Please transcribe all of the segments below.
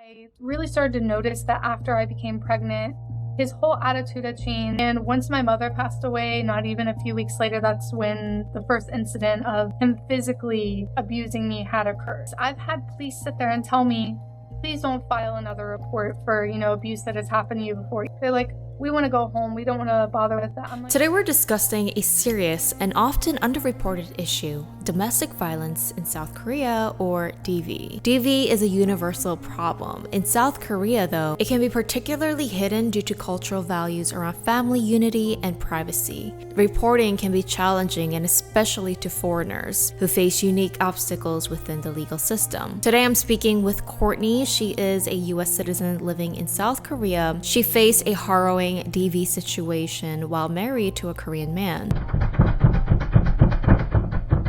I really started to notice that after I became pregnant, his whole attitude had changed. And once my mother passed away, not even a few weeks later, that's when the first incident of him physically abusing me had occurred. I've had police sit there and tell me, please don't file another report for, abuse that has happened to you before. They're like, we want to go home. We don't want to bother with that. Today we're discussing a serious and often underreported issue, domestic violence in South Korea, or DV. DV is a universal problem. In South Korea, though, it can be particularly hidden due to cultural values around family unity and privacy. Reporting can be challenging, and especially to foreigners who face unique obstacles within the legal system. Today I'm speaking with Courtney. She is a US citizen living in South Korea. She faced a harrowing DV situation while married to a Korean man.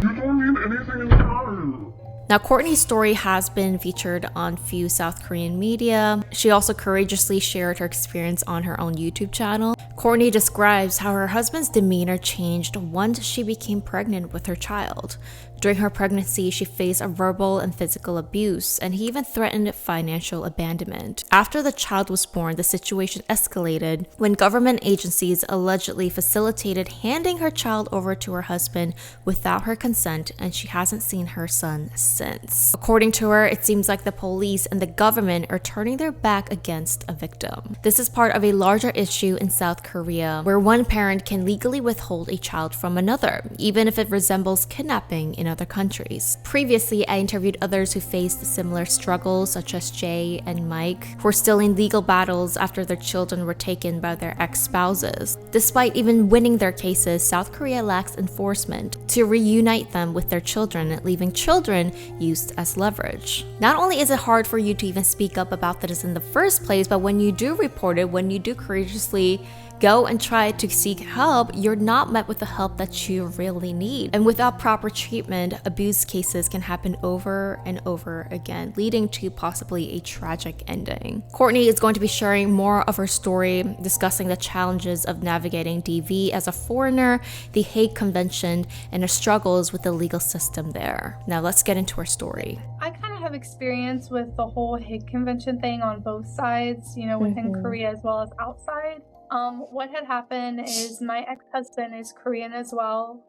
You don't mean anything in the matter. Now, Courtney's story has been featured on few South Korean media. She also courageously shared her experience on her own YouTube channel. Courtney describes how her husband's demeanor changed once she became pregnant with her child. During her pregnancy, she faced a verbal and physical abuse, and he even threatened financial abandonment. After the child was born, the situation escalated when government agencies allegedly facilitated handing her child over to her husband without her consent, and she hasn't seen her son since. According to her, it seems like the police and the government are turning their back against a victim. This is part of a larger issue in South Korea, where one parent can legally withhold a child from another, even if it resembles kidnapping in other countries. Previously, I interviewed others who faced similar struggles, such as Jay and Mike, who are still in legal battles after their children were taken by their ex-spouses. Despite even winning their cases, South Korea lacks enforcement to reunite them with their children, leaving children used as leverage. Not only is it hard for you to even speak up about this in the first place, but when you do report it, when you do courageously go and try to seek help, you're not met with the help that you really need. And without proper treatment, abuse cases can happen over and over again, leading to possibly a tragic ending. Courtney is going to be sharing more of her story, discussing the challenges of navigating DV as a foreigner, the Hague Convention, and her struggles with the legal system there. Now let's get into her story. I kind of have experience with the whole Hague Convention thing on both sides, within Korea as well as outside. What had happened is my ex-husband is Korean as well.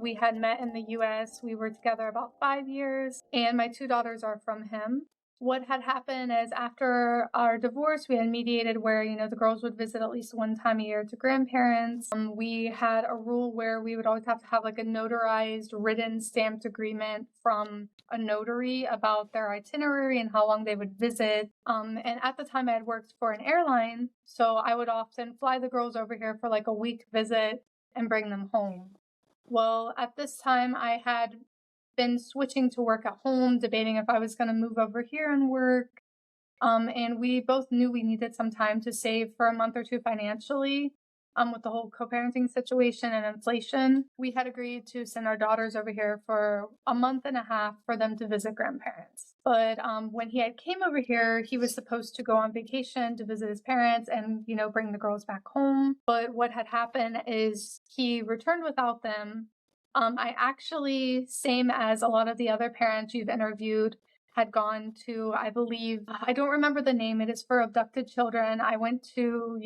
We had met in the US. We were together about 5 years, and my 2 daughters are from him. What had happened is after our divorce, we had mediated where, the girls would visit at least one time a year to grandparents. We had a rule where we would always have to have like a notarized, written, stamped agreement from a notary about their itinerary and how long they would visit. And at the time I had worked for an airline, so I would often fly the girls over here for like a week visit and bring them home. Well, at this time I had been switching to work at home, debating if I was going to move over here and work. And we both knew we needed some time to save for a month or two financially. With the whole co-parenting situation and inflation, we had agreed to send our daughters over here for a month and a half for them to visit grandparents. But when he had came over here, he was supposed to go on vacation to visit his parents and, bring the girls back home. But what had happened is he returned without them. I actually, same as a lot of the other parents you've interviewed, had gone to, I believe, I don't remember the name, it is for abducted children. I went to,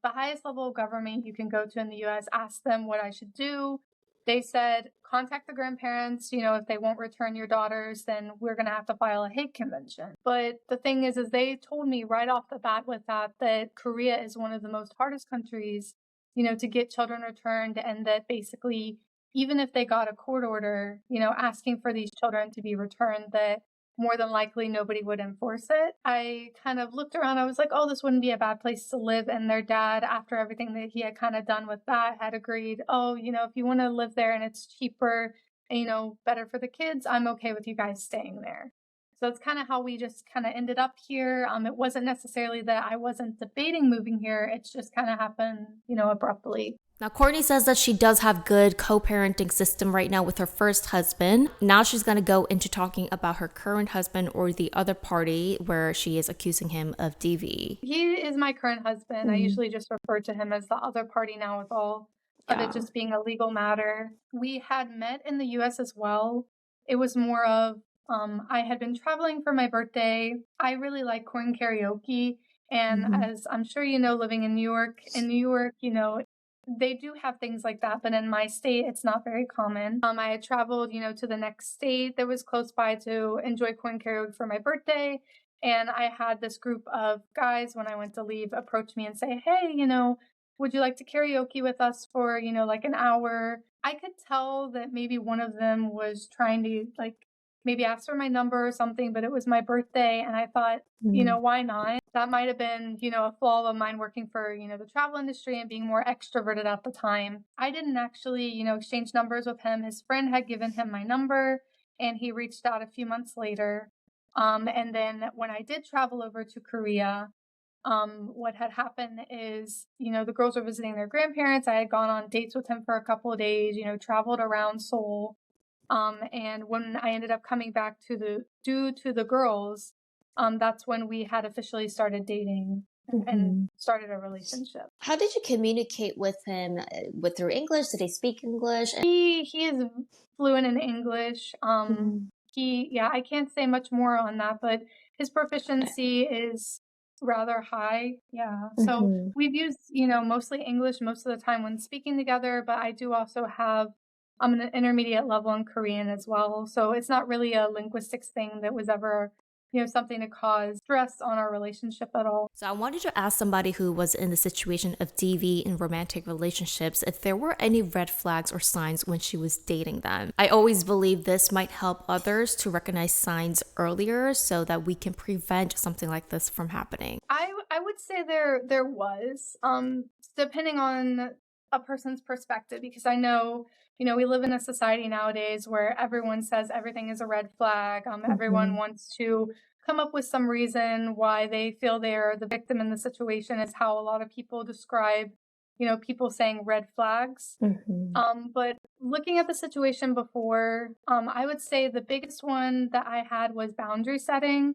the highest level of government you can go to in the US, asked them what I should do. They said, contact the grandparents, if they won't return your daughters, then we're going to have to file a Hague Convention. But the thing is they told me right off the bat with that Korea is one of the most hardest countries, to get children returned, and that basically, even if they got a court order, asking for these children to be returned, that more than likely nobody would enforce it. I kind of looked around. I was like, oh, this wouldn't be a bad place to live. And their dad, after everything that he had kind of done with that, had agreed, oh, if you want to live there and it's cheaper and, better for the kids, I'm okay with you guys staying there. So it's kind of how we just kind of ended up here. It wasn't necessarily that I wasn't debating moving here. It's just kind of happened, abruptly. Now, Courtney says that she does have good co-parenting system right now with her first husband. Now she's going to go into talking about her current husband, or the other party where she is accusing him of DV. He is my current husband. I usually just refer to him as the other party now, with all of it just being a legal matter. We had met in the US as well. It was more of I had been traveling for my birthday. I really like corn karaoke. And as I'm sure you know, living in New York, you know, they do have things like that, but in my state, it's not very common. I had traveled, you know, to the next state that was close by to enjoy corn karaoke for my birthday. And I had this group of guys when I went to leave approach me and say, hey, you know, would you like to karaoke with us for, you know, like an hour? I could tell that maybe one of them was trying to like maybe ask for my number or something, but it was my birthday. And I thought, you know, why not? That might have been, you know, a flaw of mine working for, you know, the travel industry and being more extroverted at the time. I didn't actually, you know, exchange numbers with him. His friend had given him my number and he reached out a few months later. And then when I did travel over to Korea, what had happened is, you know, the girls were visiting their grandparents. I had gone on dates with him for a couple of days, you know, traveled around Seoul. And when I ended up coming back due to the girls, that's when we had officially started dating and started a relationship. How did you communicate with him? Through English? Did he speak English? He is fluent in English. I can't say much more on that, but his proficiency is rather high. Yeah. So we've used, you know, mostly English most of the time when speaking together, but I do also have an intermediate level in Korean as well. So it's not really a linguistics thing that was ever, you know, something to cause stress on our relationship at all. So I wanted to ask somebody who was in the situation of DV in romantic relationships if there were any red flags or signs when she was dating them. I always believe this might help others to recognize signs earlier so that we can prevent something like this from happening. I would say there was, depending on a person's perspective, because I know, you know, we live in a society nowadays where everyone says everything is a red flag. Everyone wants to come up with some reason why they feel they're the victim in the situation is how a lot of people describe, you know, people saying red flags. But looking at the situation before, I would say the biggest one that I had was boundary setting.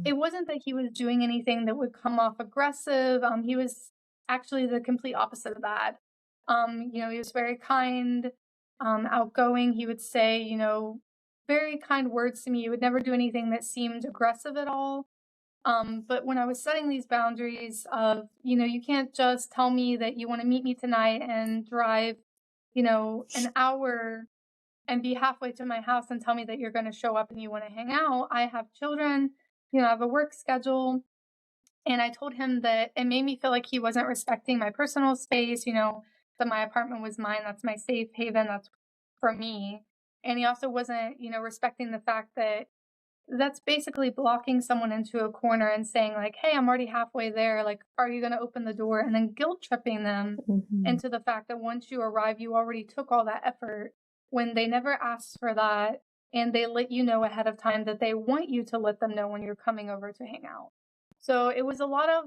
It wasn't that he was doing anything that would come off aggressive. He was actually the complete opposite of that. You know, he was very kind, outgoing. He would say, you know, very kind words to me. He would never do anything that seemed aggressive at all. But when I was setting these boundaries of, you know, you can't just tell me that you want to meet me tonight and drive, you know, an hour and be halfway to my house and tell me that you're going to show up and you want to hang out. I have children, you know, I have a work schedule. And I told him that it made me feel like he wasn't respecting my personal space, you know, that my apartment was mine. That's my safe haven. That's for me. And he also wasn't, you know, respecting the fact that that's basically blocking someone into a corner and saying like, hey, I'm already halfway there. Like, are you going to open the door? And then guilt tripping them into the fact that once you arrive, you already took all that effort when they never asked for that. And they let you know ahead of time that they want you to let them know when you're coming over to hang out. So it was a lot of,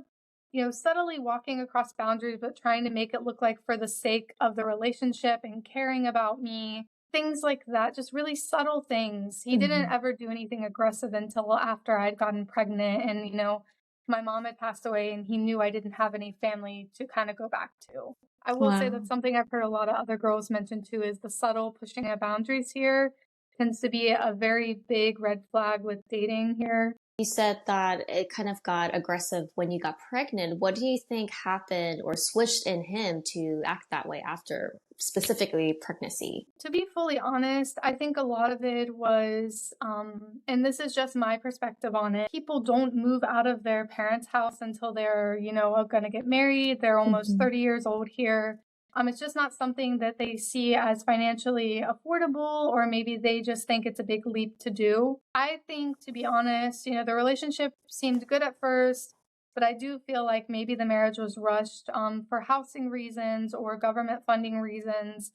you know, subtly walking across boundaries, but trying to make it look like for the sake of the relationship and caring about me, things like that, just really subtle things. He didn't ever do anything aggressive until after I'd gotten pregnant and, you know, my mom had passed away and he knew I didn't have any family to kind of go back to. I will say that's something I've heard a lot of other girls mention too, is the subtle pushing of boundaries here tends to be a very big red flag with dating here. You said that it kind of got aggressive when you got pregnant. What do you think happened or switched in him to act that way after, specifically pregnancy? To be fully honest, I think a lot of it was, and this is just my perspective on it, people don't move out of their parents' house until they're, you know, going to get married. They're almost 30 years old here. It's just not something that they see as financially affordable, or maybe they just think it's a big leap to do. I think, to be honest, you know, the relationship seemed good at first, but I do feel like maybe the marriage was rushed for housing reasons or government funding reasons.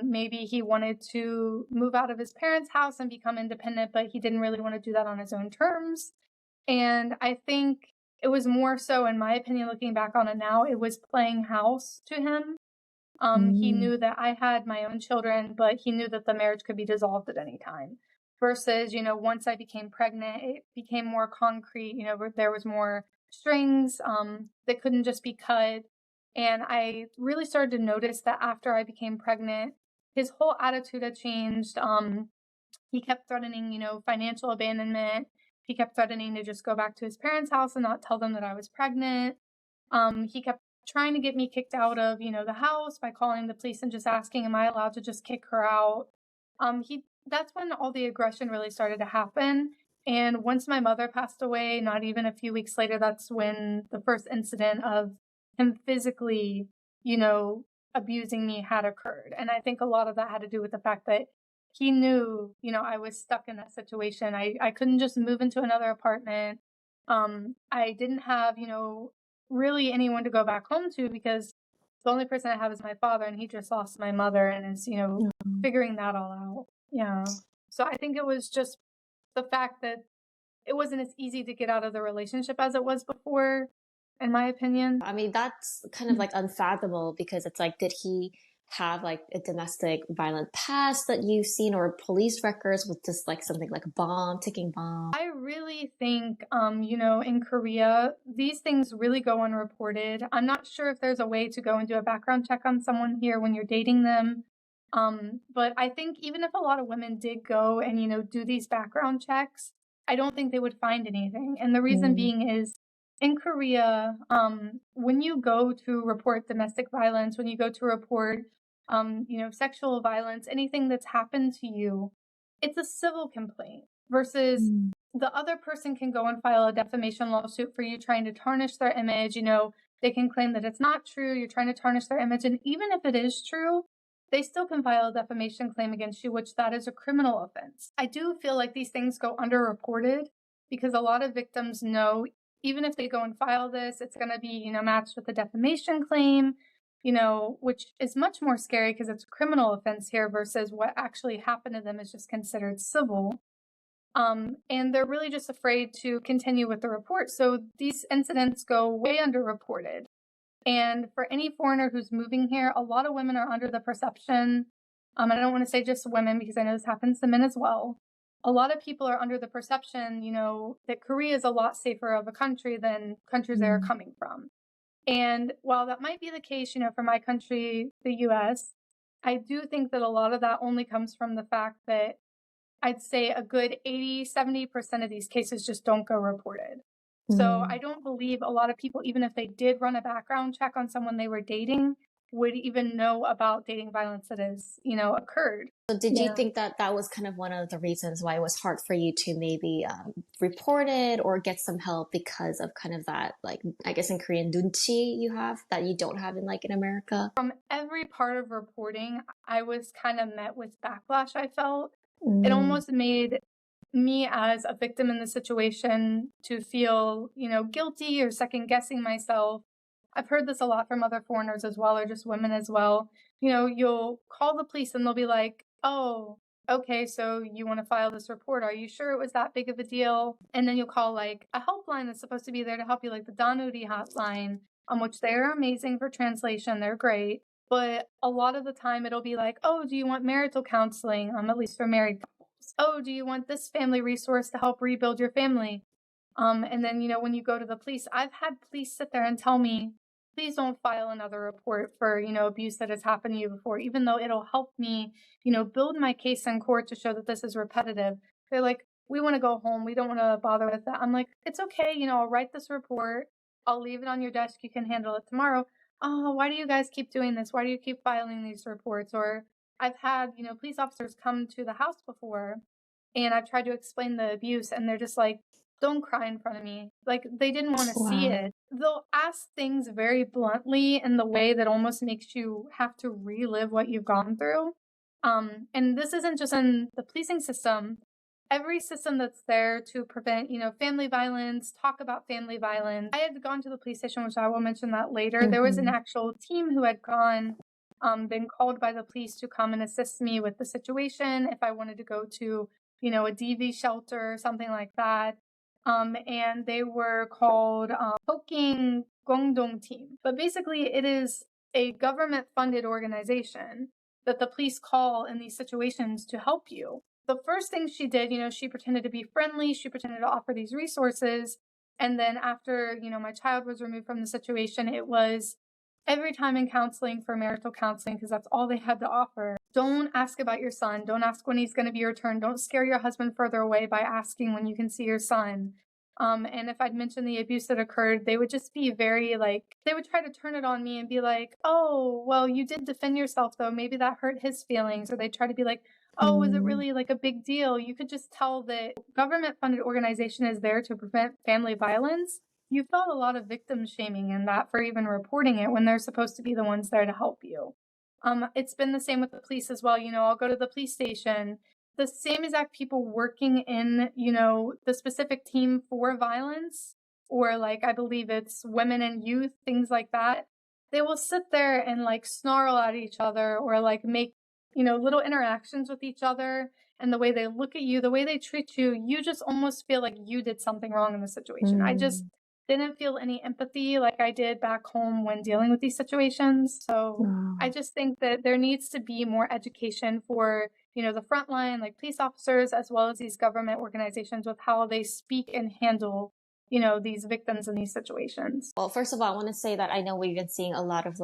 Maybe he wanted to move out of his parents' house and become independent, but he didn't really want to do that on his own terms. And I think it was more so, in my opinion, looking back on it now, it was playing house to him. He knew that I had my own children, but he knew that the marriage could be dissolved at any time. Versus, you know, once I became pregnant, it became more concrete. You know, there was more strings that couldn't just be cut. And I really started to notice that after I became pregnant, his whole attitude had changed. He kept threatening, financial abandonment. He kept threatening to just go back to his parents' house and not tell them that I was pregnant. He kept trying to get me kicked out of, the house by calling the police and just asking, am I allowed to just kick her out? That's when all the aggression really started to happen. And once my mother passed away, not even a few weeks later, that's when the first incident of him physically, abusing me had occurred. And I think a lot of that had to do with the fact that he knew, I was stuck in that situation. I couldn't just move into another apartment. I didn't have, really anyone to go back home to because the only person I have is my father, and he just lost my mother and is, figuring that all out. Yeah. So I think it was just the fact that it wasn't as easy to get out of the relationship as it was before, in my opinion. I mean, that's kind of like unfathomable because it's like, did he have like a domestic violent past that you've seen or police records with just like something like a ticking bomb? I really think, in Korea, these things really go unreported. I'm not sure if there's a way to go and do a background check on someone here when you're dating them. But I think even if a lot of women did go and, do these background checks, I don't think they would find anything. And the reason being is in Korea, when you go to report domestic violence, when you go to report, sexual violence, anything that's happened to you, it's a civil complaint versus the other person can go and file a defamation lawsuit for you trying to tarnish their image. They can claim that it's not true. You're trying to tarnish their image. And even if it is true, they still can file a defamation claim against you, which that is a criminal offense. I do feel like these things go underreported because a lot of victims know even if they go and file this, it's going to be, matched with a defamation claim, which is much more scary because it's a criminal offense here versus what actually happened to them is just considered civil. And they're really just afraid to continue with the report. So these incidents go way underreported. And for any foreigner who's moving here, a lot of women are under the perception, I don't want to say just women because I know this happens to men as well. A lot of people are under the perception, that Korea is a lot safer of a country than countries they are coming from. And while that might be the case, for my country, the US, I do think that a lot of that only comes from the fact that I'd say a good 80-70% of these cases just don't go reported. So I don't believe a lot of people, even if they did run a background check on someone they were dating, would even know about dating violence that has, occurred. So did you think that that was kind of one of the reasons why it was hard for you to maybe report it or get some help because of kind of that, like, I guess in Korean, 눈치 you have that you don't have in America? From every part of reporting, I was kind of met with backlash, I felt. It almost made me as a victim in the situation to feel, guilty or second guessing myself. I've heard this a lot from other foreigners as well, or just women as well. You'll call the police and they'll be like, oh, okay, so you want to file this report. Are you sure it was that big of a deal? And then you'll call like a helpline that's supposed to be there to help you, like the Danuri hotline, which they're amazing for translation. They're great. But a lot of the time it'll be like, oh, do you want marital counseling? At least for married couples. Oh, do you want this family resource to help rebuild your family? And then, when you go to the police, I've had police sit there and tell me, please don't file another report for, abuse that has happened to you before, even though it'll help me, build my case in court to show that this is repetitive. They're like, we want to go home. We don't want to bother with that. I'm like, it's okay. I'll write this report. I'll leave it on your desk. You can handle it tomorrow. Oh, why do you guys keep doing this? Why do you keep filing these reports? Or I've had, police officers come to the house before and I've tried to explain the abuse and they're just like, don't cry in front of me. Like, they didn't want to see it. They'll ask things very bluntly in the way that almost makes you have to relive what you've gone through. And this isn't just in the policing system. Every system that's there to prevent, family violence, talk about family violence. I had gone to the police station, which I will mention that later. There was an actual team who had been called by the police to come and assist me with the situation if I wanted to go to, a DV shelter or something like that. And they were called Hague Convention team. But basically, it is a government-funded organization that the police call in these situations to help you. The first thing she did, she pretended to be friendly. She pretended to offer these resources. And then after, my child was removed from the situation, it was every time in counseling for marital counseling, because that's all they had to offer. don't ask about your son. Don't ask when he's going to be returned. Don't scare your husband further away by asking when you can see your son. And if I'd mentioned the abuse that occurred, they would just be very they would try to turn it on me and be like, oh, well, you did defend yourself though. Maybe that hurt his feelings. Or they try to be like, oh, is it really like a big deal? You could just tell that government funded organization is there to prevent family violence. You felt a lot of victim shaming in that for even reporting it when they're supposed to be the ones there to help you. It's been the same with the police as well. I'll go to the police station. The same exact people working in, the specific team for violence, or I believe it's women and youth, things like that. They will sit there and snarl at each other or make, little interactions with each other. And the way they look at you, the way they treat you, you just almost feel like you did something wrong in the situation. I just didn't feel any empathy like I did back home when dealing with these situations. So I just think that there needs to be more education for, the front line, police officers, as well as these government organizations with how they speak and handle, these victims in these situations. Well, first of all, I want to say that I know we've been seeing a lot of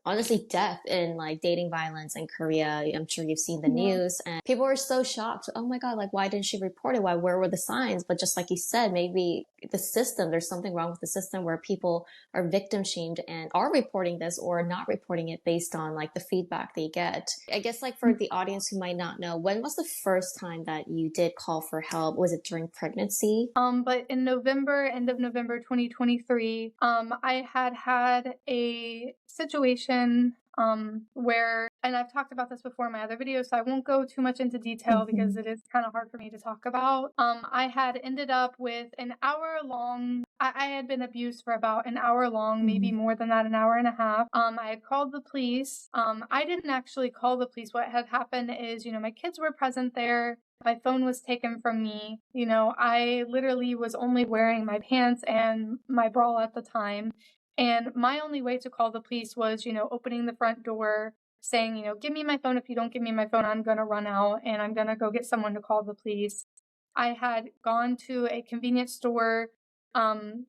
honestly death in dating violence in Korea. I'm sure you've seen the news, and people are so shocked. Oh my God, why didn't she report it? Where were the signs? But just like you said, maybe the system, there's something wrong with the system where people are victim shamed and are reporting this or not reporting it based on the feedback they get. I guess for the audience who might not know, when was the first time that you did call for help? Was it during pregnancy? But in end of November 2023, I had a situation where, and I've talked about this before in my other videos, so I won't go too much into detail because it is kind of hard for me to talk about. I had ended up with an hour long, I had been abused for about an hour long, maybe more than that, an hour and a half. I had called the police. I didn't actually call the police. What had happened is, my kids were present there. My phone was taken from me. I literally was only wearing my pants and my bra at the time. And my only way to call the police was, opening the front door, saying, give me my phone. If you don't give me my phone, I'm going to run out and I'm going to go get someone to call the police. I had gone to a convenience store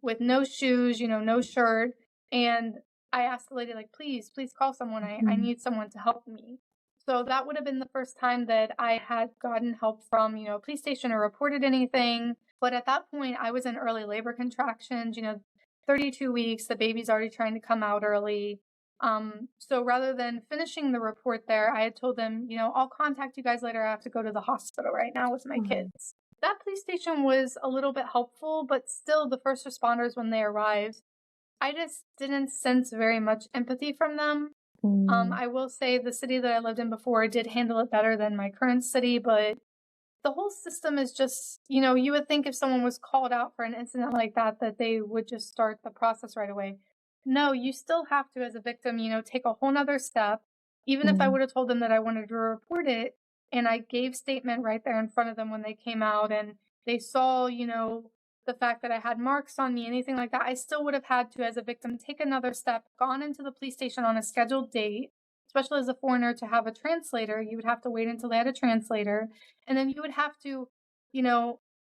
with no shoes, no shirt. And I asked the lady, please call someone. I need someone to help me. So that would have been the first time that I had gotten help from, a police station or reported anything. But at that point, I was in early labor contractions, 32 weeks, the baby's already trying to come out early. So rather than finishing the report there, I had told them, I'll contact you guys later. I have to go to the hospital right now with my kids. That police station was a little bit helpful, but still the first responders, when they arrived, I just didn't sense very much empathy from them. I will say the city that I lived in before did handle it better than my current city, but the whole system is just, you would think if someone was called out for an incident like that they would just start the process right away. No, you still have to, as a victim, take a whole nother step. Even if I would have told them that I wanted to report it, and I gave statement right there in front of them when they came out and they saw, the fact that I had marks on me, anything like that, I still would have had to, as a victim, take another step, gone into the police station on a scheduled date, especially as a foreigner, to have a translator. You would have to wait until they had a translator. And then you would have to,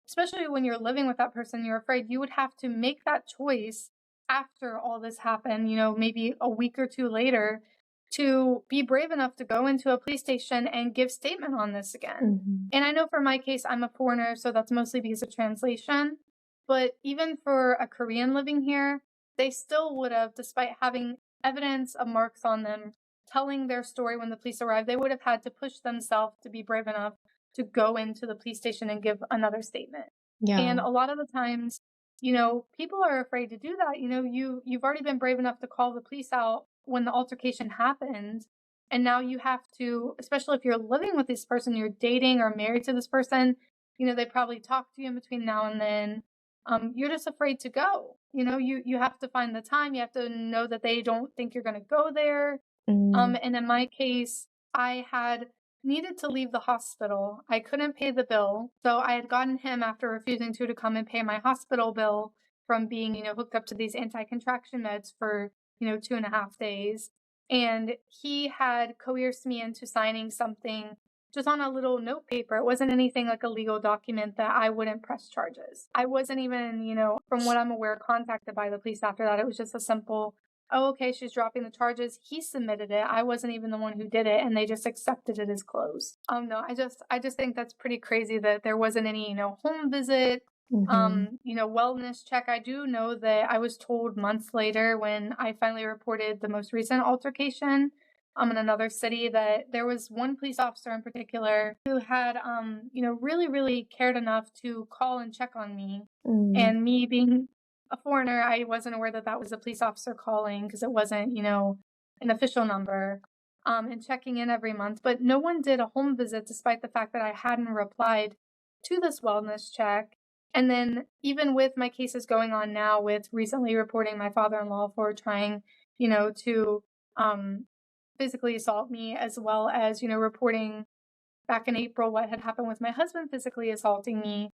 especially when you're living with that person, you're afraid, you would have to make that choice after all this happened, maybe a week or two later, to be brave enough to go into a police station and give statement on this again. And I know for my case, I'm a foreigner, so that's mostly because of translation. But even for a Korean living here, they still would have, despite having evidence of marks on them, telling their story when the police arrived, they would have had to push themselves to be brave enough to go into the police station and give another statement. Yeah. And a lot of the times, people are afraid to do that. You've already been brave enough to call the police out when the altercation happened. And now you have to, especially if you're living with this person, you're dating or married to this person, they probably talk to you in between now and then. You're just afraid to go. You have to find the time. You have to know that they don't think you're going to go there. And in my case, I had needed to leave the hospital. I couldn't pay the bill. So I had gotten him, after refusing to come and pay my hospital bill from being, hooked up to these anti-contraction meds for, 2.5 days. And he had coerced me into signing something just on a little note paper. It wasn't anything like a legal document that I wouldn't press charges. I wasn't even, from what I'm aware, contacted by the police after that. It was just a simple, oh, okay, she's dropping the charges. He submitted it. I wasn't even the one who did it, and they just accepted it as closed. No, I just think that's pretty crazy that there wasn't any, home visit, wellness check. I do know that I was told months later when I finally reported the most recent altercation in another city that there was one police officer in particular who had, really, really cared enough to call and check on me. And me being a foreigner, I wasn't aware that that was a police officer calling because it wasn't, an official number, and checking in every month. But no one did a home visit despite the fact that I hadn't replied to this wellness check. And then even with my cases going on now with recently reporting my father-in-law for trying, to physically assault me, as well as, reporting back in April what had happened with my husband physically assaulting me,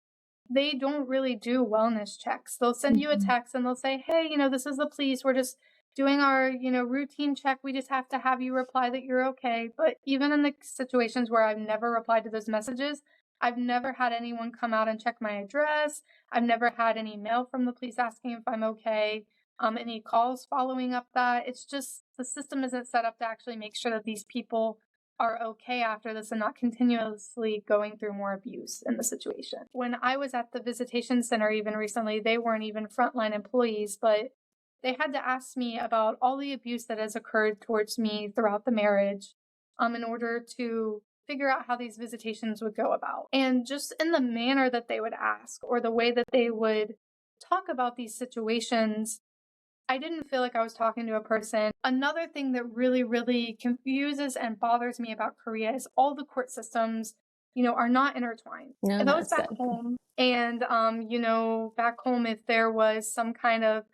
they don't really do wellness checks. They'll send you a text and they'll say, hey, this is the police. We're just doing our, routine check. We just have to have you reply that you're okay. But even in the situations where I've never replied to those messages, I've never had anyone come out and check my address. I've never had any mail from the police asking if I'm okay. Any calls following up that. It's just the system isn't set up to actually make sure that these people are okay after this and not continuously going through more abuse in the situation. When I was at the visitation center even recently, they weren't even frontline employees, but they had to ask me about all the abuse that has occurred towards me throughout the marriage in order to figure out how these visitations would go about. And just in the manner that they would ask or the way that they would talk about these situations, I didn't feel like I was talking to a person. Another thing that really, really confuses and bothers me about Korea is all the court systems, are not intertwined. No, If I was back good. home and, back home, if there was some kind of,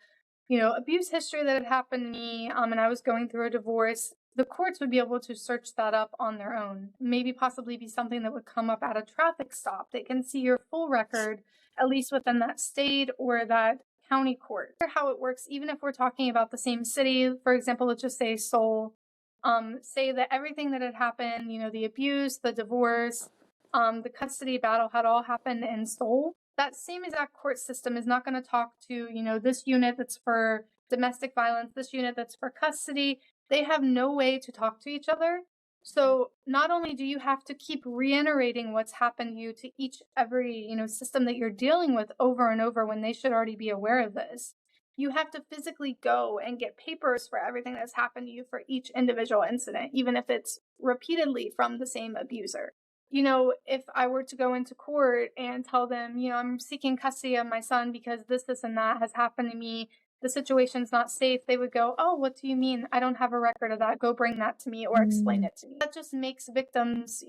abuse history that had happened to me, and I was going through a divorce, the courts would be able to search that up on their own. Maybe possibly be something that would come up at a traffic stop. They can see your full record, at least within that state or that county court. How it works, even if we're talking about the same city, for example, let's just say Seoul, say that everything that had happened, the abuse, the divorce, the custody battle had all happened in Seoul. That same exact court system is not going to talk to, this unit that's for domestic violence, this unit that's for custody. They have no way to talk to each other. So not only do you have to keep reiterating what's happened to you to every system that you're dealing with over and over when they should already be aware of this, you have to physically go and get papers for everything that's happened to you for each individual incident, even if it's repeatedly from the same abuser. If I were to go into court and tell them, I'm seeking custody of my son because this and that has happened to me, the situation's not safe, they would go, oh, what do you mean? I don't have a record of that. Go bring that to me or explain it to me. That just makes victims,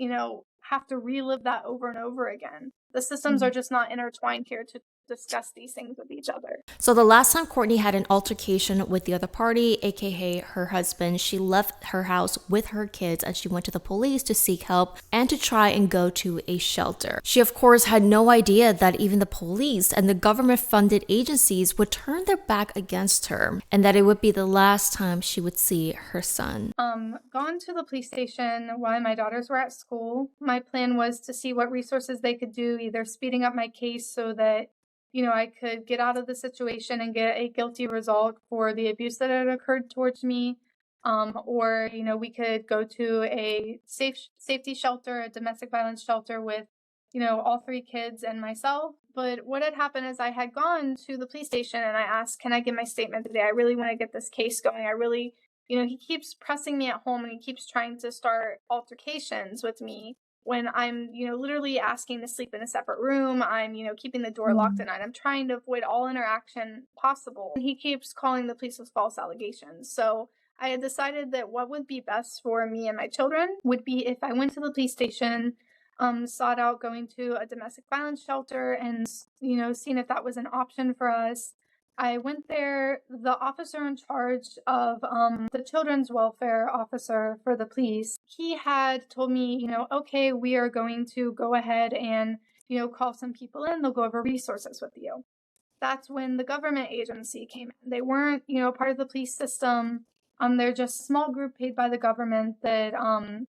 have to relive that over and over again. The systems are just not intertwined here to discuss these things with each other. So the last time Courtney had an altercation with the other party, aka her husband, she left her house with her kids and she went to the police to seek help and to try and go to a shelter. She of course had no idea that even the police and the government funded agencies would turn their back against her and that it would be the last time she would see her son. Gone to the police station while my daughters were at school. My plan was to see what resources they could do, either speeding up my case so that I could get out of the situation and get a guilty result for the abuse that had occurred towards me. Or, we could go to a safety shelter, a domestic violence shelter with, all three kids and myself. But what had happened is I had gone to the police station and I asked, can I give my statement today? I really want to get this case going. I really, he keeps pressing me at home and he keeps trying to start altercations with me. When I'm, literally asking to sleep in a separate room, I'm, keeping the door locked at night. I'm trying to avoid all interaction possible. And he keeps calling the police with false allegations. So I had decided that what would be best for me and my children would be if I went to the police station, sought out going to a domestic violence shelter and, seeing if that was an option for us. I went there. The officer in charge of the children's welfare officer for the police, he had told me, okay, we are going to go ahead and, call some people in. They'll go over resources with you. That's when the government agency came in. They weren't, part of the police system. They're just a small group paid by the government that,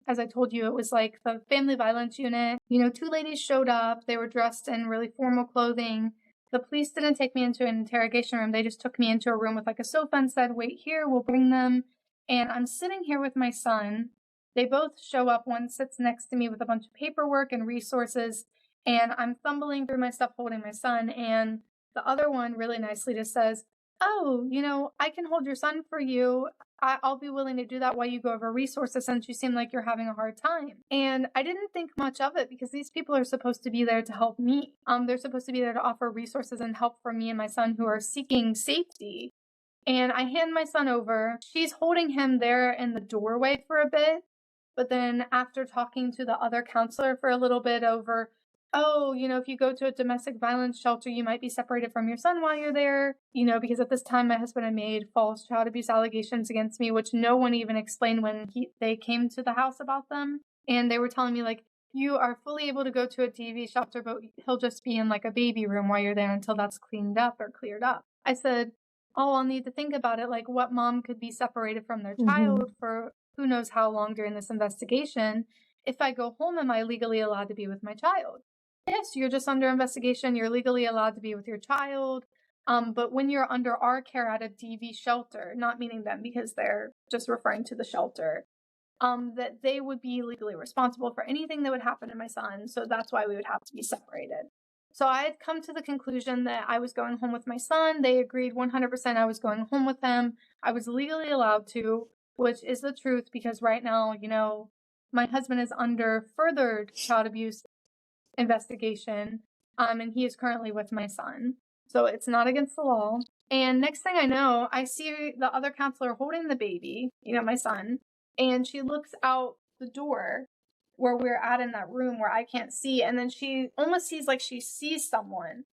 as I told you, it was like the family violence unit. Two ladies showed up. They were dressed in really formal clothing. The police didn't take me into an interrogation room. They just took me into a room with like a sofa and said, wait here, we'll bring them. And I'm sitting here with my son. They both show up. One sits next to me with a bunch of paperwork and resources. And I'm fumbling through my stuff holding my son. And the other one really nicely just says, oh, I can hold your son for you. I'll be willing to do that while you go over resources since you seem like you're having a hard time. And I didn't think much of it because these people are supposed to be there to help me. They're supposed to be there to offer resources and help for me and my son who are seeking safety. And I hand my son over. She's holding him there in the doorway for a bit. But then after talking to the other counselor for a little bit over, oh, if you go to a domestic violence shelter, you might be separated from your son while you're there, because at this time my husband had made false child abuse allegations against me, which no one even explained when they came to the house about them. And they were telling me, like, you are fully able to go to a DV shelter, but he'll just be in like a baby room while you're there until that's cleaned up or cleared up. I said, oh, I'll need to think about it. Like, what mom could be separated from their child for who knows how long during this investigation? If I go home, am I legally allowed to be with my child? Yes, you're just under investigation. You're legally allowed to be with your child. But when you're under our care at a DV shelter, not meaning them because they're just referring to the shelter, that they would be legally responsible for anything that would happen to my son. So that's why we would have to be separated. So I had come to the conclusion that I was going home with my son. They agreed 100% I was going home with him. I was legally allowed to, which is the truth because right now, my husband is under further child abuse investigation, and he is currently with my son. So it's not against the law. And next thing I know, I see the other counselor holding the baby, my son, and she looks out the door where we're at in that room where I can't see, and then she almost sees like she sees someone,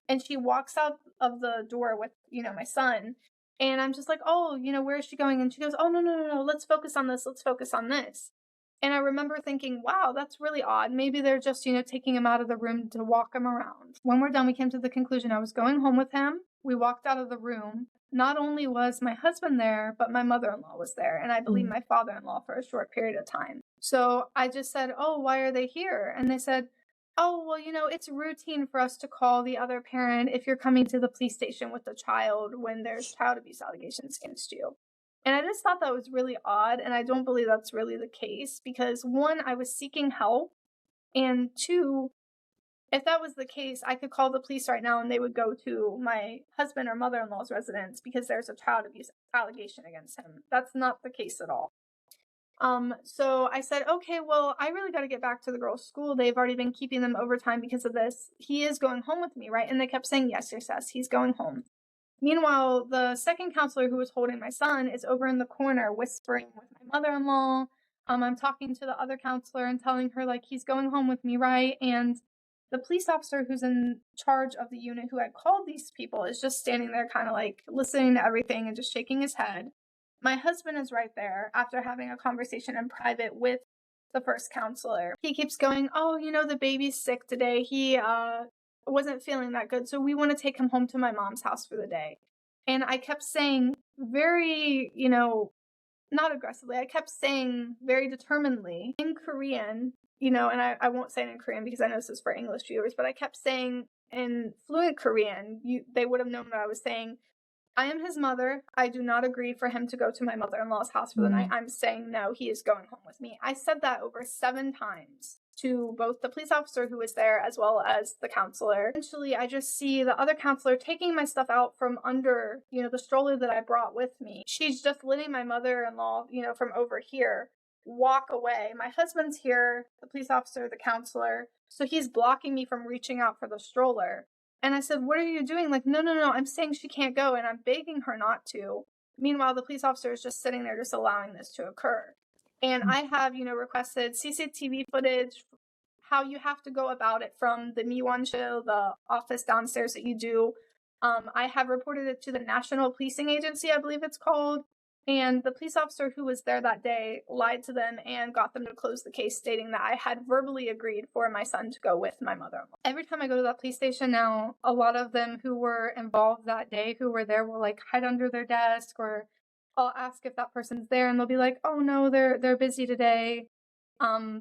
and she walks out of the door with, my son, and I'm just like, oh, where is she going? And she goes, oh, no, let's focus on this, let's focus on this. And I remember thinking, wow, that's really odd. Maybe they're just, taking him out of the room to walk him around. When we're done, we came to the conclusion I was going home with him. We walked out of the room. Not only was my husband there, but my mother-in-law was there. And I believe my father-in-law for a short period of time. So I just said, oh, why are they here? And they said, oh, well, it's routine for us to call the other parent if you're coming to the police station with the child when there's child abuse allegations against you. And I just thought that was really odd, and I don't believe that's really the case because, one, I was seeking help, and two, if that was the case, I could call the police right now and they would go to my husband or mother-in-law's residence because there's a child abuse allegation against him. That's not the case at all. So I said, okay, well, I really got to get back to the girls' school. They've already been keeping them overtime because of this. He is going home with me, right? And they kept saying, yes, he's going home. Meanwhile, the second counselor who was holding my son is over in the corner whispering with my mother-in-law. I'm talking to the other counselor and telling her, like, he's going home with me, right? And the police officer who's in charge of the unit who had called these people is just standing there kind of like listening to everything and just shaking his head. My husband is right there after having a conversation in private with the first counselor. He keeps going, oh, the baby's sick today. He, wasn't feeling that good, so we want to take him home to my mom's house for the day. And I kept saying very, not aggressively, I kept saying very determinedly in Korean, and I won't say it in Korean because I know this is for English viewers, but I kept saying in fluent Korean, they would have known what I was saying. I am his mother. I do not agree for him to go to my mother-in-law's house for the night. I'm saying no, he is going home with me. I said that over 7 times to both the police officer who was there as well as the counselor. Eventually, I just see the other counselor taking my stuff out from under, the stroller that I brought with me. She's just letting my mother-in-law, from over here walk away. My husband's here, the police officer, the counselor, so he's blocking me from reaching out for the stroller. And I said, what are you doing? Like, no, I'm saying she can't go, and I'm begging her not to. Meanwhile, the police officer is just sitting there, just allowing this to occur. And I have, requested CCTV footage, how you have to go about it from the Miwoncho, the office downstairs that you do. I have reported it to the National Policing Agency, I believe it's called. And the police officer who was there that day lied to them and got them to close the case, stating that I had verbally agreed for my son to go with my mother-in-law. Every time I go to that police station now, a lot of them who were involved that day, who were there, will like hide under their desk, or I'll ask if that person's there and they'll be like, oh no, they're busy today.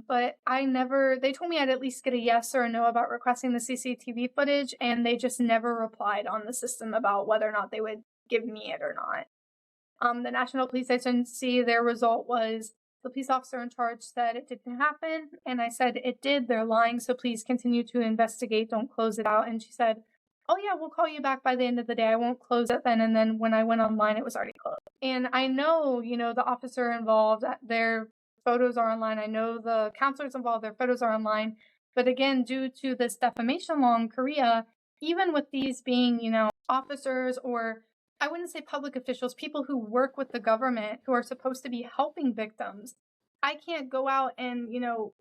But they told me I'd at least get a yes or a no about requesting the CCTV footage, and they just never replied on the system about whether or not they would give me it or not. The National Police Agency, their result was the police officer in charge said it didn't happen, and I said it did, they're lying, so please continue to investigate, don't close it out. And she said, oh yeah, we'll call you back by the end of the day, I won't close it then. And then when I went online, it was already closed. And I know, the officer involved, their photos are online. I know the counselors involved, their photos are online. But again, due to this defamation law in Korea, even with these being, officers, or I wouldn't say public officials, people who work with the government who are supposed to be helping victims, I can't go out and,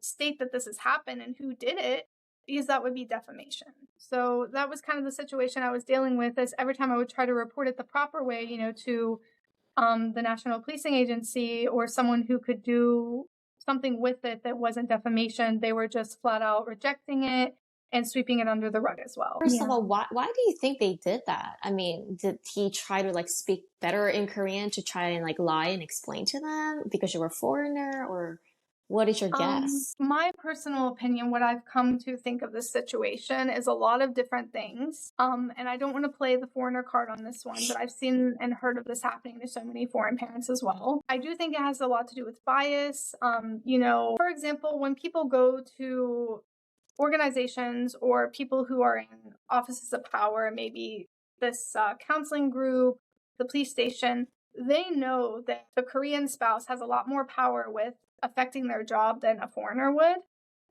state that this has happened and who did it, because that would be defamation. So that was kind of the situation I was dealing with, is every time I would try to report it the proper way, to the National Policing Agency or someone who could do something with it that wasn't defamation, they were just flat out rejecting it and sweeping it under the rug as well. First of all, why do you think they did that? I mean, did he try to speak better in Korean to try and lie and explain to them because you were a foreigner, or what is your guess? My personal opinion, what I've come to think of this situation, is a lot of different things. And I don't want to play the foreigner card on this one, but I've seen and heard of this happening to so many foreign parents as well. I do think it has a lot to do with bias. For example, when people go to organizations or people who are in offices of power, maybe this counseling group, the police station, they know that the Korean spouse has a lot more power with affecting their job than a foreigner would.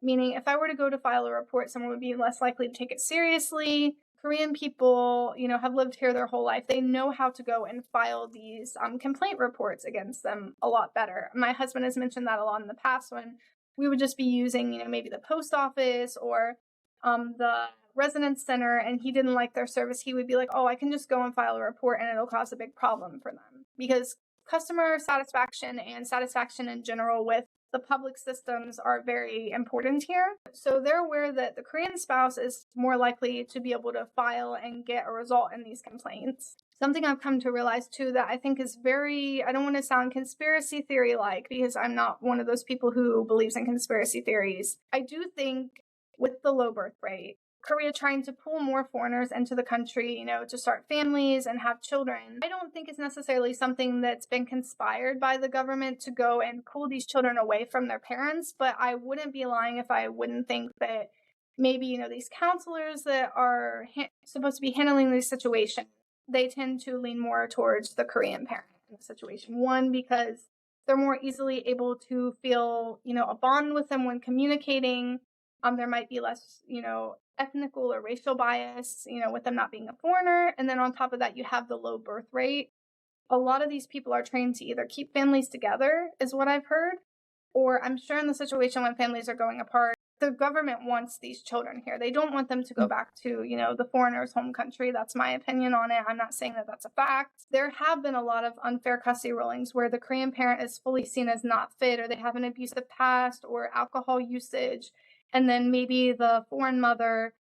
Meaning, if I were to go to file a report, someone would be less likely to take it seriously. Korean people, have lived here their whole life. They know how to go and file these complaint reports against them a lot better. My husband has mentioned that a lot in the past, when we would just be using, maybe the post office or the residence center, and he didn't like their service. He would be like, oh, I can just go and file a report and it'll cause a big problem for them. Because customer satisfaction and satisfaction in general with the public systems are very important here. So they're aware that the Korean spouse is more likely to be able to file and get a result in these complaints. Something I've come to realize too that I think is I don't want to sound conspiracy theory-like, because I'm not one of those people who believes in conspiracy theories. I do think with the low birth rate, Korea trying to pull more foreigners into the country, to start families and have children, I don't think it's necessarily something that's been conspired by the government to go and pull these children away from their parents. But I wouldn't be lying if I wouldn't think that maybe, these counselors that are supposed to be handling these situations, they tend to lean more towards the Korean parent in the situation. One, because they're more easily able to feel, a bond with them when communicating. There might be less, ethnical or racial bias, with them not being a foreigner. And then on top of that, you have the low birth rate. A lot of these people are trained to either keep families together, is what I've heard, or I'm sure in the situation when families are going apart, the government wants these children here. They don't want them to go back to, the foreigner's home country. That's my opinion on it. I'm not saying that that's a fact. There have been a lot of unfair custody rulings where the Korean parent is fully seen as not fit, or they have an abusive past or alcohol usage. And then maybe the foreign mother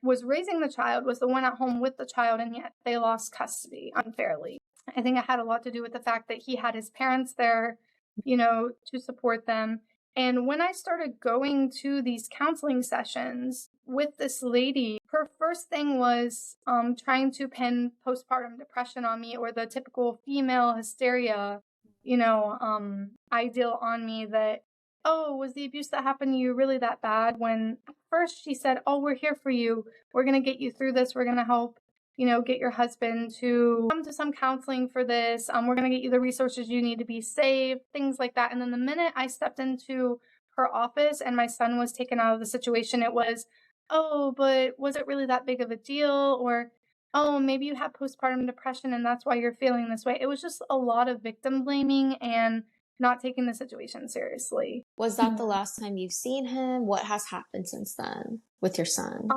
was raising the child, was the one at home with the child, and yet they lost custody unfairly. I think it had a lot to do with the fact that he had his parents there, to support them. And when I started going to these counseling sessions with this lady, her first thing was trying to pin postpartum depression on me, or the typical female hysteria, ideal on me, that, oh, was the abuse that happened to you really that bad? When at first she said, oh, we're here for you. We're going to get you through this. We're going to help, get your husband to come to some counseling for this. We're going to get you the resources you need to be safe, things like that. And then the minute I stepped into her office and my son was taken out of the situation, it was, oh, but was it really that big of a deal? Or, oh, maybe you have postpartum depression and that's why you're feeling this way. It was just a lot of victim blaming and not taking the situation seriously. Was that the last time you've seen him? What has happened since then with your son?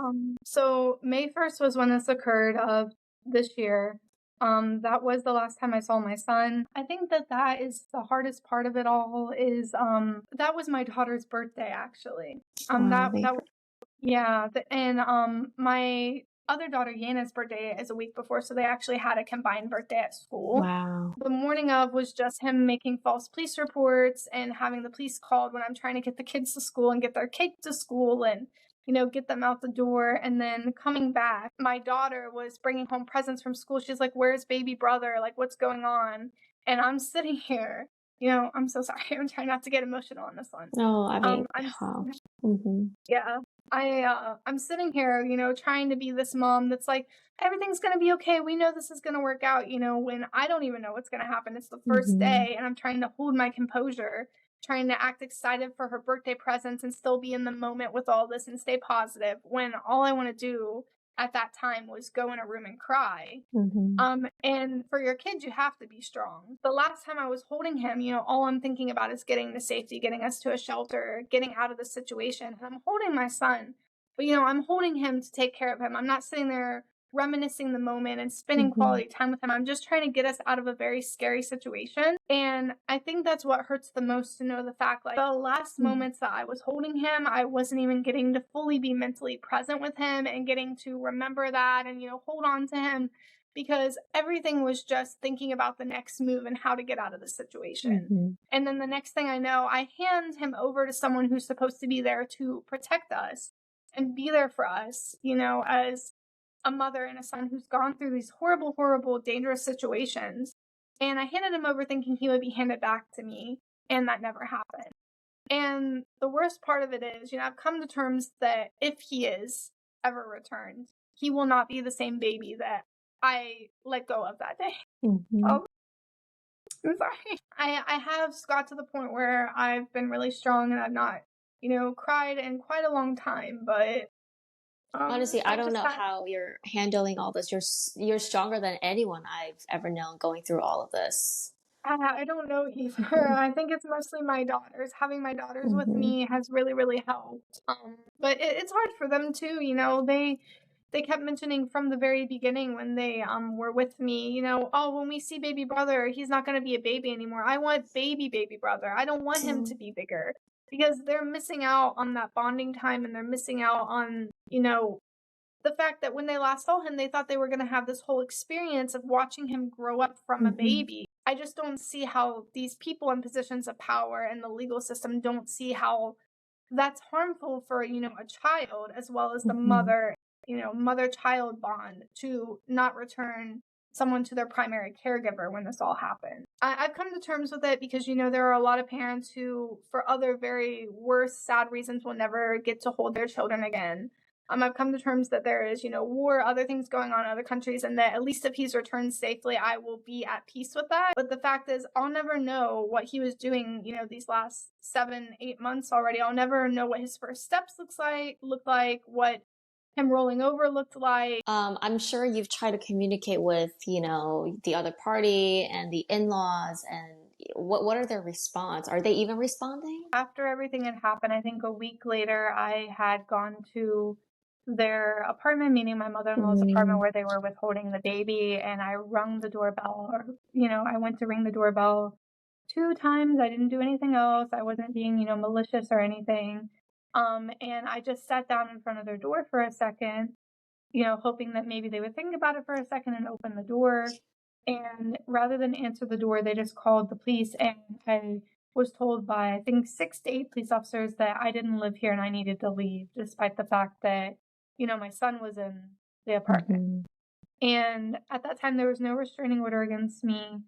So May 1st was when this occurred of this year. That was the last time I saw my son. I think that is the hardest part of it all, is that was my daughter's birthday, actually. My other daughter, Yena's birthday is a week before, so they actually had a combined birthday at school. Wow. The morning of was just him making false police reports and having the police called when I'm trying to get the kids to school and get their cake to school and, get them out the door. And then coming back, my daughter was bringing home presents from school. She's like, where's baby brother? Like, what's going on? And I'm sitting here, I'm so sorry. I'm trying not to get emotional on this one. No, I mean, wow. Yeah. I'm sitting here, trying to be this mom that's like, everything's going to be okay. We know this is going to work out, when I don't even know what's going to happen. It's the first day and I'm trying to hold my composure, trying to act excited for her birthday presents and still be in the moment with all this and stay positive when all I want to do at that time was go in a room and cry. And for your kids, you have to be strong. The last time I was holding him, all I'm thinking about is getting to safety, getting us to a shelter, getting out of the situation. And I'm holding my son, but I'm holding him to take care of him. I'm not sitting there reminiscing the moment and spending quality time with him. I'm just trying to get us out of a very scary situation. And I think that's what hurts the most, to know the fact, like, the last moments that I was holding him, I wasn't even getting to fully be mentally present with him and getting to remember that and, hold on to him, because everything was just thinking about the next move and how to get out of the situation. And then the next thing I know, I hand him over to someone who's supposed to be there to protect us and be there for us, as a mother and a son who's gone through these horrible, horrible, dangerous situations. And I handed him over thinking he would be handed back to me, and that never happened. And the worst part of it is, I've come to terms that if he is ever returned, he will not be the same baby that I let go of that day. I'm sorry. I have got to the point where I've been really strong and I've not, cried in quite a long time, but honestly, I don't know how you're handling all this. You're stronger than anyone I've ever known going through all of this. I don't know either. I think it's mostly my daughters. Having my daughters with me has really, really helped. But it's hard for them too. They kept mentioning from the very beginning when they were with me, oh, when we see baby brother, he's not going to be a baby anymore. I want baby brother. I don't want him to be bigger, because they're missing out on that bonding time, and they're missing out on, the fact that when they last saw him, they thought they were going to have this whole experience of watching him grow up from a baby. I just don't see how these people in positions of power and the legal system don't see how that's harmful for, a child, as well as the mother-child bond, to not return someone to their primary caregiver when this all happened. I've come to terms with it because, there are a lot of parents who, for other very worse, sad reasons, will never get to hold their children again. I've come to terms that there is, war, other things going on in other countries, and that at least if he's returned safely, I will be at peace with that. But the fact is, I'll never know what he was doing, these last 7-8 months already. I'll never know what his first steps looked like, what him rolling over looked like. I'm sure you've tried to communicate with, the other party and the in-laws, and what are their response? Are they even responding? After everything had happened, I think a week later, I had gone to their apartment, meaning my mother-in-law's apartment, where they were withholding the baby, and I rung the doorbell, or, I went to ring the doorbell 2 times. I didn't do anything else. I wasn't being, malicious or anything. And I just sat down in front of their door for a second, hoping that maybe they would think about it for a second and open the door. And rather than answer the door, they just called the police, and I was told by, I think, 6 to 8 police officers that I didn't live here and I needed to leave, despite the fact that, my son was in the apartment. And at that time, there was no restraining order against me.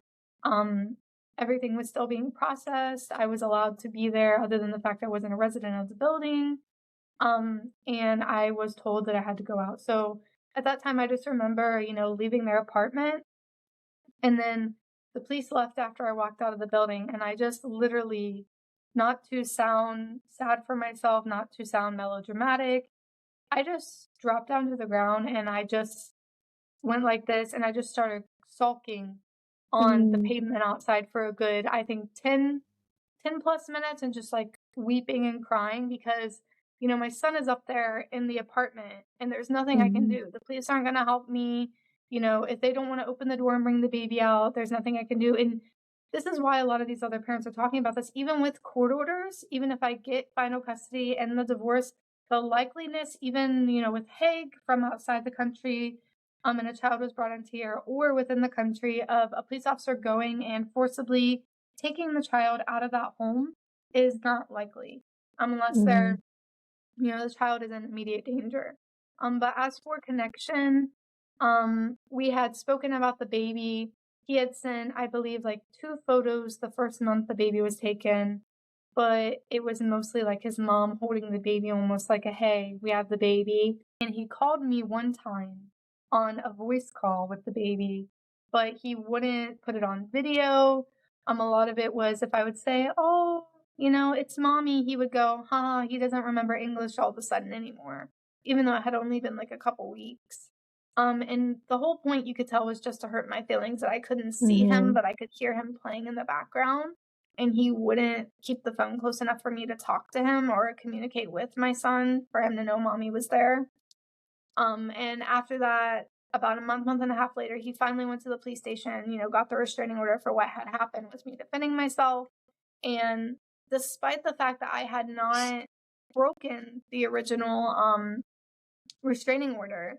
Everything was still being processed. I was allowed to be there, other than the fact I wasn't a resident of the building. And I was told that I had to go out. So at that time, I just remember, leaving their apartment, and then the police left after I walked out of the building, and I just literally, not to sound sad for myself, not to sound melodramatic, I just dropped down to the ground and I just went like this, and I just started sulking on the pavement outside for a good, I think, 10 plus minutes, and just like weeping and crying because, my son is up there in the apartment and there's nothing I can do. The police aren't going to help me. If they don't want to open the door and bring the baby out, there's nothing I can do. And this is why a lot of these other parents are talking about this. Even with court orders, even if I get final custody and the divorce, the likeliness, even, with Hague from outside the country, and a child was brought into here, or within the country, of a police officer going and forcibly taking the child out of that home is not likely, unless they're, the child is in immediate danger. But as for connection, we had spoken about the baby. He had sent, I believe, like 2 photos the first month the baby was taken, but it was mostly like his mom holding the baby, almost like a, hey, we have the baby. And he called me one time on a voice call with the baby, but he wouldn't put it on video. A lot of it was if I would say, oh, it's mommy, he would go, he doesn't remember English all of a sudden anymore, even though it had only been like a couple weeks. And the whole point, you could tell, was just to hurt my feelings, that I couldn't see him, but I could hear him playing in the background, and he wouldn't keep the phone close enough for me to talk to him or communicate with my son for him to know mommy was there. And after that, about a month and a half later, he finally went to the police station, got the restraining order for what had happened with me defending myself. And despite the fact that I had not broken the original restraining order,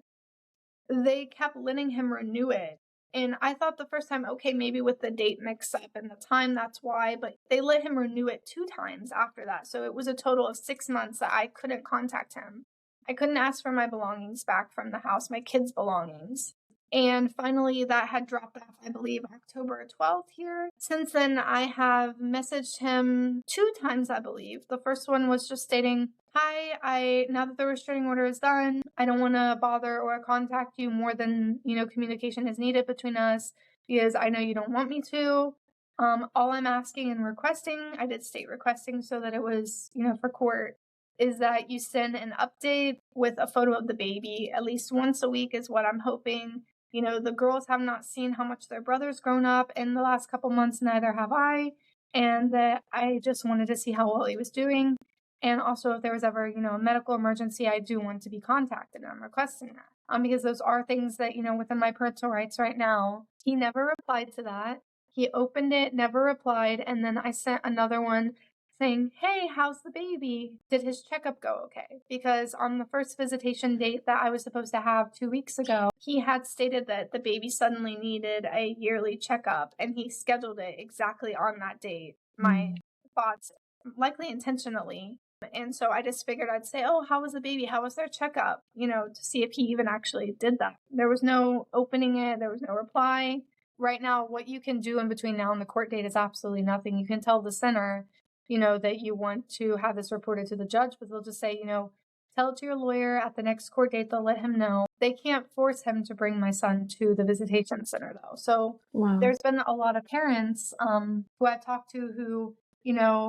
they kept letting him renew it. And I thought the first time, okay, maybe with the date mix up and the time, that's why, but they let him renew it 2 times after that. So it was a total of 6 months that I couldn't contact him. I couldn't ask for my belongings back from the house, my kids' belongings. And finally, that had dropped off, I believe, October 12th here. Since then, I have messaged him 2 times, I believe. The first one was just stating, hi, now that the restraining order is done, I don't want to bother or contact you more than, communication is needed between us, because I know you don't want me to. All I'm asking and requesting, I did state requesting so that it was, for court, is that you send an update with a photo of the baby at least once a week is what I'm hoping. The girls have not seen how much their brother's grown up in the last couple months, neither have I, and that I just wanted to see how well he was doing. And also, if there was ever, a medical emergency, I do want to be contacted, and I'm requesting that. Because those are things that, within my parental rights right now. He never replied to that. He opened it, never replied, and then I sent another one saying, hey, how's the baby? Did his checkup go okay? Because on the first visitation date that I was supposed to have 2 weeks ago, he had stated that the baby suddenly needed a yearly checkup, and he scheduled it exactly on that date. My thoughts, likely intentionally. And so I just figured I'd say, oh, how was the baby? How was their checkup? To see if he even actually did that. There was no opening it. There was no reply. Right now, what you can do in between now and the court date is absolutely nothing. You can tell the center, that you want to have this reported to the judge, but they'll just say, tell it to your lawyer at the next court date. They'll let him know. They can't force him to bring my son to the visitation center, though. So There's been a lot of parents who I've talked to who,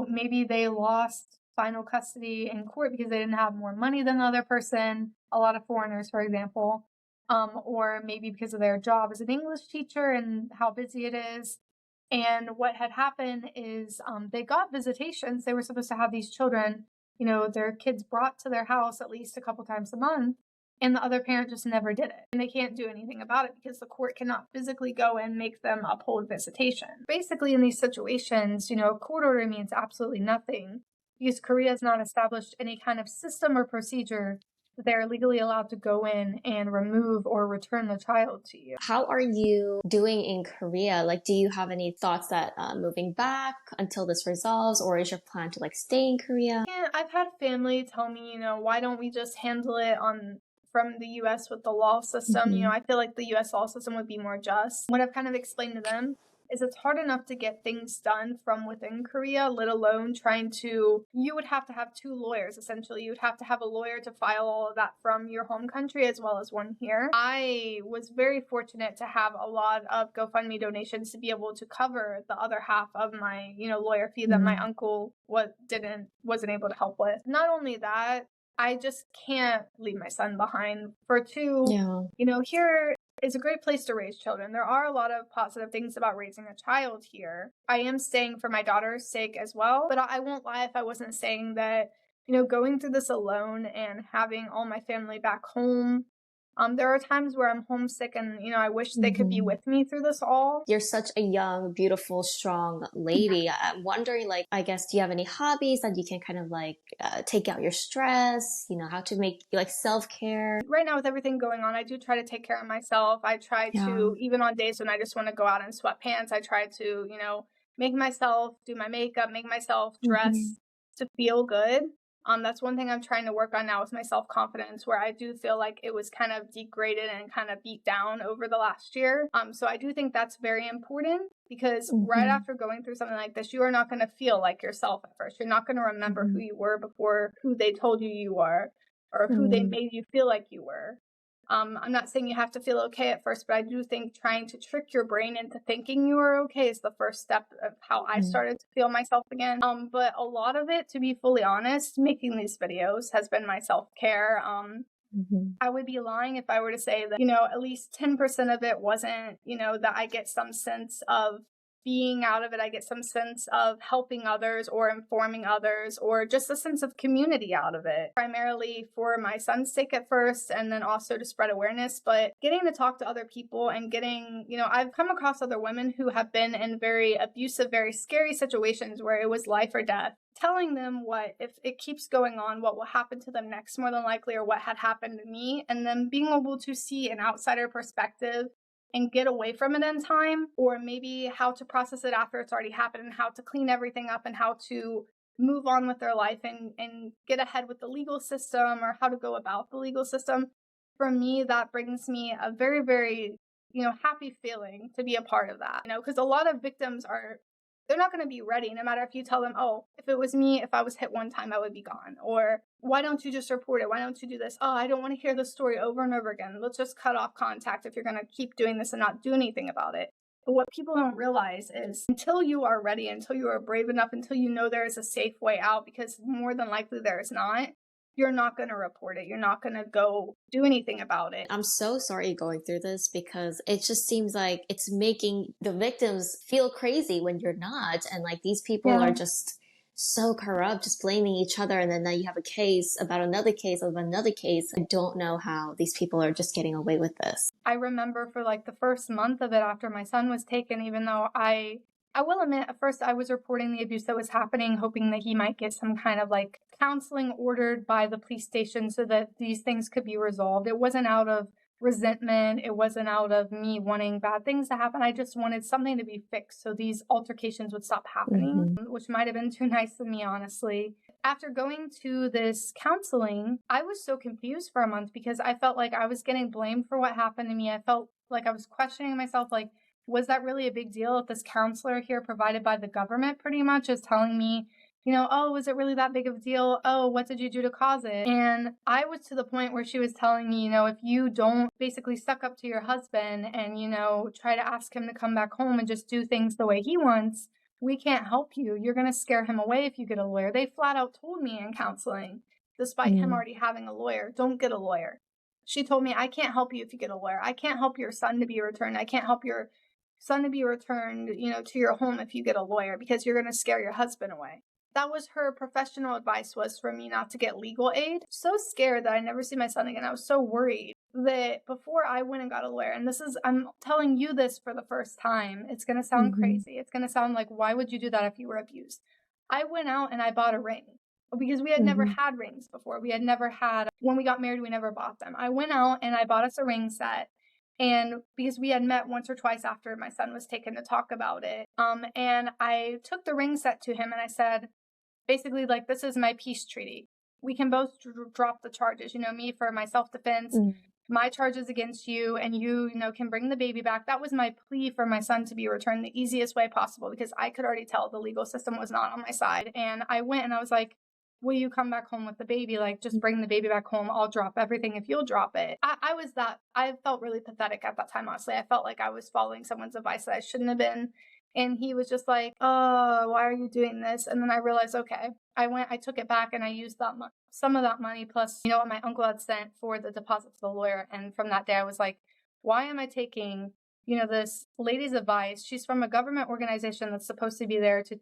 maybe they lost final custody in court because they didn't have more money than the other person. A lot of foreigners, for example, or maybe because of their job as an English teacher and how busy it is. And what had happened is they got visitations. They were supposed to have these children, their kids brought to their house at least a couple times a month. And the other parent just never did it. And they can't do anything about it because the court cannot physically go and make them uphold visitation. Basically, in these situations, a court order means absolutely nothing because Korea has not established any kind of system or procedure they're legally allowed to go in and remove or return the child to you. How are you doing in Korea? Like, do you have any thoughts that moving back until this resolves, or is your plan to stay in Korea? Yeah, I've had family tell me, why don't we just handle it from the U.S. with the law system? I feel like the U.S. law system would be more just. What I've kind of explained to them is it's hard enough to get things done from within Korea, let alone you would have to have 2 lawyers, essentially. You would have to have a lawyer to file all of that from your home country as well as one here. I was very fortunate to have a lot of GoFundMe donations to be able to cover the other half of my, lawyer fee that my uncle wasn't able to help with. Not only that, I just can't leave my son behind. For 2, here is a great place to raise children. There are a lot of positive things about raising a child here. I am staying for my daughter's sake as well, but I won't lie if I wasn't saying that, going through this alone and having all my family back home, There are times where I'm homesick and, I wish they could be with me through this all. You're such a young, beautiful, strong lady. I'm wondering, like, I guess, do you have any hobbies that you can kind of like take out your stress? How to make like self-care? Right now with everything going on, I do try to take care of myself. I try to, even on days when I just want to go out in sweatpants, I try to, make myself do my makeup, make myself dress to feel good. That's one thing I'm trying to work on now is my self-confidence, where I do feel like it was kind of degraded and kind of beat down over the last year. So I do think that's very important, because right after going through something like this, you are not going to feel like yourself at first. You're not going to remember who you were before who they told you were, or who they made you feel like you were. I'm not saying you have to feel okay at first, but I do think trying to trick your brain into thinking you are okay is the first step of how I started to feel myself again. But a lot of it, to be fully honest, making these videos has been my self-care. I would be lying if I were to say that, at least 10% of it wasn't, that I get some sense of being out of it. I get some sense of helping others or informing others, or just a sense of community out of it, primarily for my son's sake at first, and then also to spread awareness. But getting to talk to other people and getting, I've come across other women who have been in very abusive, very scary situations where it was life or death, telling them if it keeps going on, what will happen to them next, more than likely, or what had happened to me, and then being able to see an outsider perspective and get away from it in time, or maybe how to process it after it's already happened, and how to clean everything up, and how to move on with their life and get ahead with the legal system, or how to go about the legal system. For me, that brings me a very, very, happy feeling to be a part of that, because a lot of victims they're not going to be ready, no matter if you tell them, oh, if it was me, if I was hit one time, I would be gone. Or why don't you just report it? Why don't you do this? Oh, I don't want to hear the story over and over again. Let's just cut off contact if you're going to keep doing this and not do anything about it. But what people don't realize is until you are ready, until you are brave enough, until you know there is a safe way out, because more than likely there is not, you're not going to report it. You're not going to go do anything about it. I'm so sorry you're going through this, because it just seems like it's making the victims feel crazy when you're not. And like these people are just so corrupt, just blaming each other. And then now you have a case about another case of another case. I don't know how these people are just getting away with this. I remember for like the first month of it after my son was taken, even though I will admit, at first I was reporting the abuse that was happening, hoping that he might get some kind of like counseling ordered by the police station so that these things could be resolved. It wasn't out of resentment. It wasn't out of me wanting bad things to happen. I just wanted something to be fixed so these altercations would stop happening, which might have been too nice of me, honestly. After going to this counseling, I was so confused for a month, because I felt like I was getting blamed for what happened to me. I felt like I was questioning myself, like, was that really a big deal if this counselor here provided by the government pretty much is telling me, oh, was it really that big of a deal? Oh, what did you do to cause it? And I was to the point where she was telling me, if you don't basically suck up to your husband and, try to ask him to come back home and just do things the way he wants, we can't help you. You're going to scare him away if you get a lawyer. They flat out told me in counseling, despite him already having a lawyer, don't get a lawyer. She told me, I can't help you if you get a lawyer. I can't help your son to be returned. I can't help your son to be returned, to your home if you get a lawyer, because you're going to scare your husband away. That was her professional advice, was for me not to get legal aid. So scared that I never see my son again. I was so worried that before I went and got a lawyer, and I'm telling you this for the first time. It's going to sound crazy. It's going to sound like, why would you do that if you were abused? I went out and I bought a ring, because we had never had rings before. We had never had, when we got married, we never bought them. I went out and I bought us a ring set. And because we had met once or twice after my son was taken to talk about it. And I took the ring set to him and I said, basically, like, this is my peace treaty. We can both drop the charges, me for my self-defense, my charges against you, and you can bring the baby back. That was my plea for my son to be returned the easiest way possible, because I could already tell the legal system was not on my side. And I went and I was like, will you come back home with the baby? Like, just bring the baby back home. I'll drop everything if you'll drop it. I felt really pathetic at that time, honestly. I felt like I was following someone's advice that I shouldn't have been. And he was just like, oh, why are you doing this? And then I realized, okay, I took it back and I used some of that money plus, what my uncle had sent for the deposit to the lawyer. And from that day, I was like, why am I taking, this lady's advice? She's from a government organization that's supposed to be there to,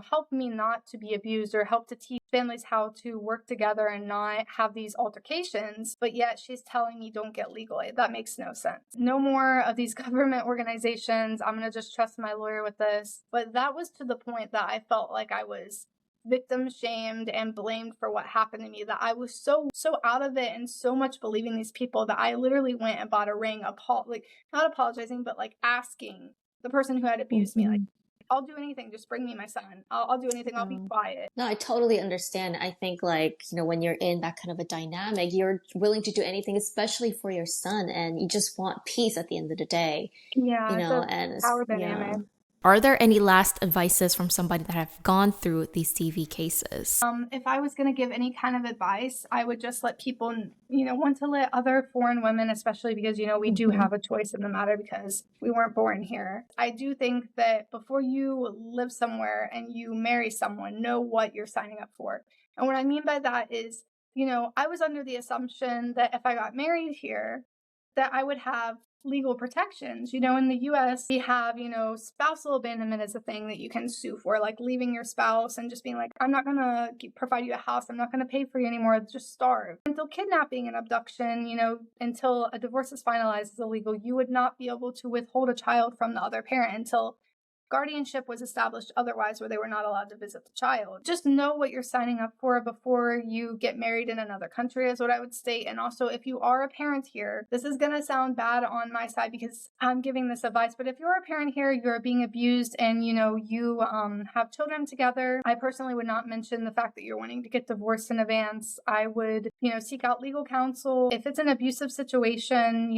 help me not to be abused or help to teach families how to work together and not have these altercations, but yet she's telling me don't get legal aid. That makes no sense. No more of these government organizations. I'm going to just trust my lawyer with this. But that was to the point that I felt like I was victim shamed and blamed for what happened to me, that I was so out of it and so much believing these people that I literally went and bought a ring, not apologizing, but like asking the person who had abused me, like, I'll do anything, just bring me my son. I'll do anything, I'll be quiet. No, I totally understand. I think like, when you're in that kind of a dynamic, you're willing to do anything, especially for your son, and you just want peace at the end of the day. Yeah, And it's power dynamic. Are there any last advices from somebody that have gone through these TV cases? If I was going to give any kind of advice, I would just let people, want to let other foreign women, especially because, we do have a choice in the matter because we weren't born here. I do think that before you live somewhere and you marry someone, know what you're signing up for. And what I mean by that is, I was under the assumption that if I got married here, that I would have legal protections. In the US, we have, spousal abandonment is a thing that you can sue for, like leaving your spouse and just being like, I'm not going to provide you a house. I'm not going to pay for you anymore. Just starve. Until kidnapping and abduction, until a divorce is finalized as illegal, you would not be able to withhold a child from the other parent until guardianship was established otherwise, where they were not allowed to visit the child. Just know what you're signing up for before you get married in another country is what I would state. And also, if you are a parent here, this is going to sound bad on my side because I'm giving this advice, but if you're a parent here, you're being abused and, you have children together, I personally would not mention the fact that you're wanting to get divorced in advance. I would, seek out legal counsel. If it's an abusive situation,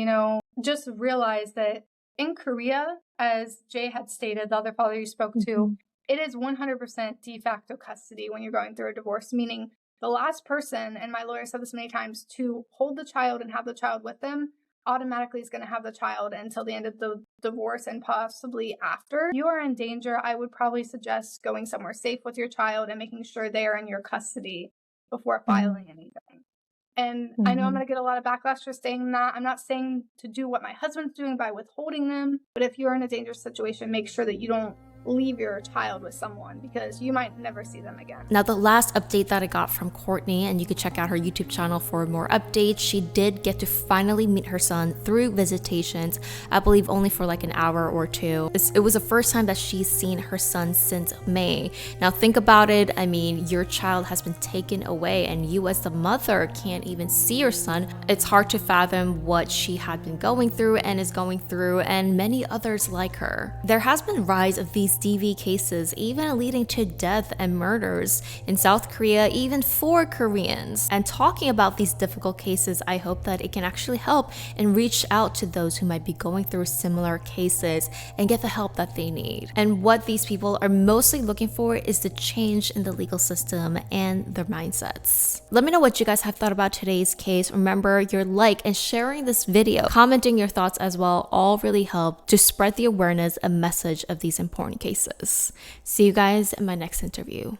just realize that in Korea, as Jay had stated, the other father you spoke to, it is 100% de facto custody when you're going through a divorce, meaning the last person, and my lawyer said this many times, to hold the child and have the child with them automatically is going to have the child until the end of the divorce and possibly after. If you are in danger, I would probably suggest going somewhere safe with your child and making sure they are in your custody before filing anything. And I know I'm going to get a lot of backlash for saying that. I'm not saying to do what my husband's doing by withholding them. But if you're in a dangerous situation, make sure that you don't leave your child with someone because you might never see them again. Now, the last update that I got from Courtney, and you could check out her YouTube channel for more updates, she did get to finally meet her son through visitations, I believe only for like an hour or two. It was the first time that she's seen her son since May. Now, think about it. I mean, your child has been taken away and you as the mother can't even see your son. It's hard to fathom what she had been going through and is going through, and many others like her. There has been a rise of these DV cases, even leading to death and murders in South Korea, even for Koreans. And talking about these difficult cases, I hope that it can actually help and reach out to those who might be going through similar cases and get the help that they need. And what these people are mostly looking for is the change in the legal system and their mindsets. Let me know what you guys have thought about today's case. Remember, your like and sharing this video, commenting your thoughts as well, all really help to spread the awareness and message of these important cases. See you guys in my next interview.